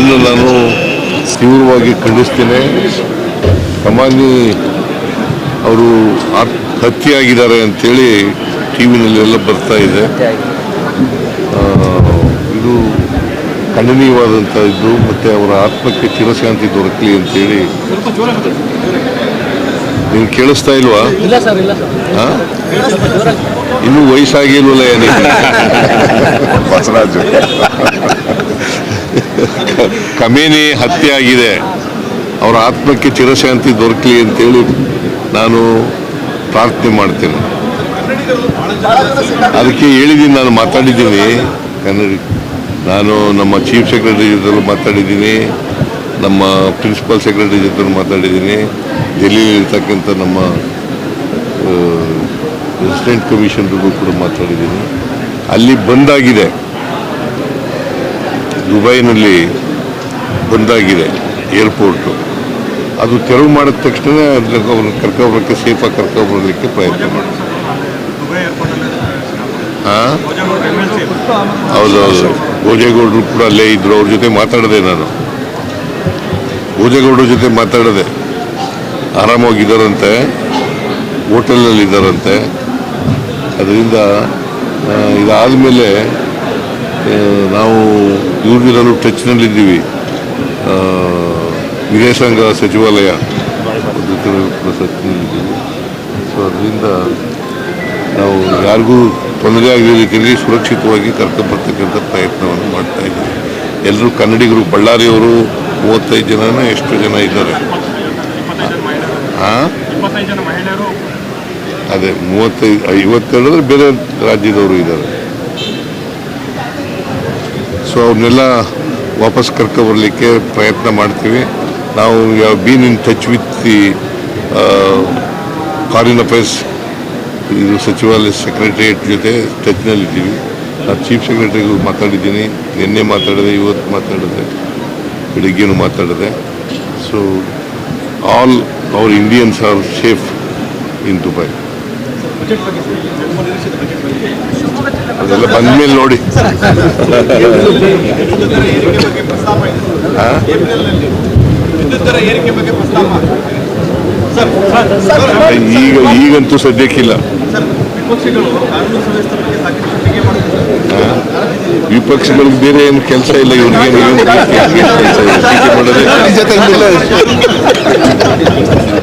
ಇದನ್ನು ನಾನು ತೀವ್ರವಾಗಿ ಖಂಡಿಸ್ತೇನೆ. ಕಮಾನಿ ಅವರು ಹತ್ಯೆಯಾಗಿದ್ದಾರೆ ಅಂತೇಳಿ ಟಿ ವಿನಲ್ಲೆಲ್ಲ ಬರ್ತಾ ಇದೆ. ಇದು ಖಂಡನೀಯವಾದಂಥ ಇದ್ದು ಮತ್ತು ಅವರ ಆತ್ಮಕ್ಕೆ ಚಿರಶಾಂತಿ ದೊರಕಲಿ ಅಂತೇಳಿ. ನೀವು ಕೇಳಿಸ್ತಾ ಇಲ್ವಾ? ಇನ್ನೂ ವಯಸ್ಸಾಗಿಲ್ವಲ್ಲ ಬಸವರಾಜು. ಖಮೇನಿ ಹತ್ಯೆ ಆಗಿದೆ, ಅವರ ಆತ್ಮಕ್ಕೆ ಚಿರಶಾಂತಿ ದೊರಕಲಿ ಅಂತೇಳಿ ನಾನು ಪ್ರಾರ್ಥನೆ ಮಾಡ್ತೇನೆ. ಅದಕ್ಕೆ ಹೇಳಿದ್ದೀನಿ, ನಾನು ಮಾತಾಡಿದ್ದೀನಿ ಕನ್ನಡ. ನಾನು ನಮ್ಮ ಚೀಫ್ ಸೆಕ್ರೆಟರಿ ಜೊತೆ ಮಾತಾಡಿದ್ದೀನಿ, ನಮ್ಮ ಪ್ರಿನ್ಸಿಪಲ್ ಸೆಕ್ರೆಟರಿ ಜೊತೆ ಮಾತಾಡಿದ್ದೀನಿ, ಡೆಲ್ಲಿಯಲ್ಲಿರ್ತಕ್ಕಂಥ ನಮ್ಮ ರೆಸಿಡೆಂಟ್ ಕಮಿಷನರ್ಗೂ ಕೂಡ ಮಾತಾಡಿದ್ದೀನಿ. ಅಲ್ಲಿ ಬಂದಾಗಿದೆ, ದುಬೈನಲ್ಲಿ ಬಂದಾಗಿದೆ ಏರ್ಪೋರ್ಟು. ಅದು ತೆರವು ಮಾಡಿದ ತಕ್ಷಣ ಅವ್ರನ್ನ ಕರ್ಕೊಬರೋಕ್ಕೆ, ಸೇಫಾಗಿ ಕರ್ಕೊಬರಲಿಕ್ಕೆ ಪ್ರಯತ್ನ ಮಾಡಿ. ಹೌದೌದು, ಭೋಜೇಗೌಡರು ಕೂಡ ಅಲ್ಲೇ ಇದ್ರು. ಅವ್ರ ಜೊತೆ ಮಾತಾಡಿದೆ ನಾನು, ಭೋಜೇಗೌಡರ ಜೊತೆ ಮಾತಾಡಿದೆ. ಆರಾಮಾಗಿದ್ದಾರಂತೆ, ಹೋಟೆಲಲ್ಲಿ ಇದ್ದಾರಂತೆ. ಅದರಿಂದ ಇದಾದಮೇಲೆ ನಾವು ಇವ್ರಿಗೆಲ್ಲರೂ ಟಚ್ನಲ್ಲಿದ್ದೀವಿ. ವಿದೇಶಾಂಗ ಸಚಿವಾಲಯ ಟಚ್ನಲ್ಲಿದ್ದೀವಿ. ಸೊ ಅದರಿಂದ ನಾವು ಯಾರಿಗೂ ತೊಂದರೆ ಆಗದ ರೀತಿಯಲ್ಲಿ ಸುರಕ್ಷಿತವಾಗಿ ಕರ್ಕೊಂಡ್ಬರ್ತಕ್ಕಂಥ ಪ್ರಯತ್ನವನ್ನು ಮಾಡ್ತಾ ಇದ್ದೀವಿ. ಎಲ್ಲರೂ ಕನ್ನಡಿಗರು. ಬಳ್ಳಾರಿಯವರು 35 ಜನನ ಎಷ್ಟು ಜನ ಇದ್ದಾರೆ? ಅದೇ 52 ಬೇರೆ ರಾಜ್ಯದವರು ಇದ್ದಾರೆ. ಸೊ ಅವ್ರನ್ನೆಲ್ಲ ವಾಪಸ್ ಕರ್ಕೊಬರಲಿಕ್ಕೆ ಪ್ರಯತ್ನ ಮಾಡ್ತೀವಿ. ನಾವು been in touch with the foreign affairs ಇದು ಸಚಿವಾಲಯ ಸೆಕ್ರೆಟರಿಯೇಟ್ ಜೊತೆ ಟಚ್ನಲ್ಲಿದ್ದೀವಿ. ನಾನು ಚೀಫ್ ಸೆಕ್ರೆಟರಿಗೂ ಮಾತಾಡಿದ್ದೀನಿ, ನಿನ್ನೆ ಮಾತಾಡಿದೆ, ಇವತ್ತು ಮಾತಾಡಿದೆ, ಬೆಳಿಗ್ಗೆನೂ ಮಾತಾಡಿದೆ. So all our Indians are safe in Dubai. ಅದೆಲ್ಲ ಬಂದ್ಮೇಲೆ ನೋಡಿ. ಈಗಂತೂ ಸದ್ಯಕ್ಕಿಲ್ಲ. ವಿಪಕ್ಷಗಳಿಗೆ ಬೇರೆ ಏನು ಕೆಲಸ ಇಲ್ಲ, ಇವ್ರಿಗೆ ಕೆಲಸ ಇಲ್ಲ.